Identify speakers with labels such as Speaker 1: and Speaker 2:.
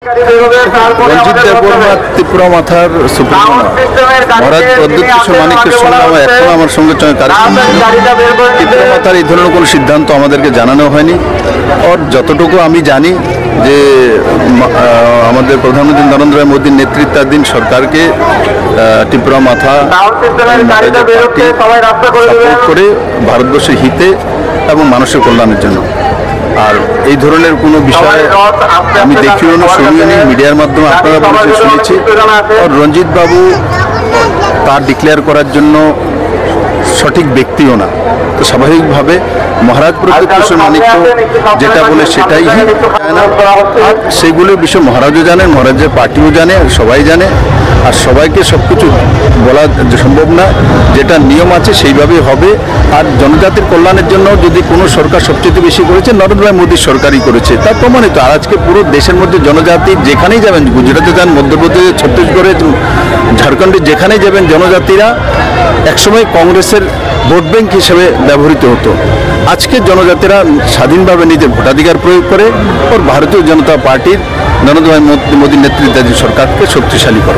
Speaker 1: রঞ্জিত দেববর্মা ত্রিপুরা মাথার সুপ্রিমো মহারাজ প্রদ্যুৎ কিশোর মানিক্যের সঙ্গে এখনো আমার সঙ্গে কারেকশন ত্রিপুরা মাথার এই ধরনের কোনো সিদ্ধান্ত আমাদেরকে জানানো হয়নি। আর যতটুকু আমি জানি যে আমাদের প্রধানমন্ত্রী নরেন্দ্র মোদীর নেতৃত্বাধীন সরকারকে ত্রিপুরা মাথা সাপোর্ট করে ভারতবর্ষের হিতে এবং মানুষের কল্যাণের জন্য। আর এই ধরনের কোনো বিষয় আমি দেখিও না, শুনিও নি, মিডিয়ার মাধ্যমে আপনারা বলেছে শুনেছি। আর রঞ্জিত বাবু তার ডিক্লেয়ার করার জন্য সঠিক ব্যক্তিও না, তো স্বাভাবিকভাবে মহারাজ প্রদ্যুৎ কিশোর মানিক্য যেটা বলে সেটাই হয় না। আর সেগুলোর বিষয় মহারাজও জানেন, মহারাজের পার্টিও জানে, সবাই জানে। আর সবাইকে সব কিছু বলা সম্ভব না, যেটা নিয়ম আছে সেইভাবেই হবে। আর জনজাতির কল্যাণের জন্য যদি কোনো সরকার সবচেয়ে বেশি করেছে নরেন্দ্র মোদীর সরকারই করেছে, তার প্রমাণিত। আর আজকে পুরো দেশের মধ্যে জনজাতি যেখানেই যাবেন, গুজরাটে যান, মধ্যপ্রদেশে, ছত্তিশগড়ে, ঝাড়খণ্ডে যেখানেই যাবেন, জনজাতিরা একসময় কংগ্রেসের ভোট ব্যাংক হিসেবে ব্যবহৃত হতো। আজকে জনজাতিরা স্বাধীনভাবে নিজের ভোটাধিকার প্রয়োগ করে ওর ভারতীয় জনতা পার্টির নরেন্দ্র মোদীর নেতৃত্বাধীন সরকারকে শক্তিশালী করে।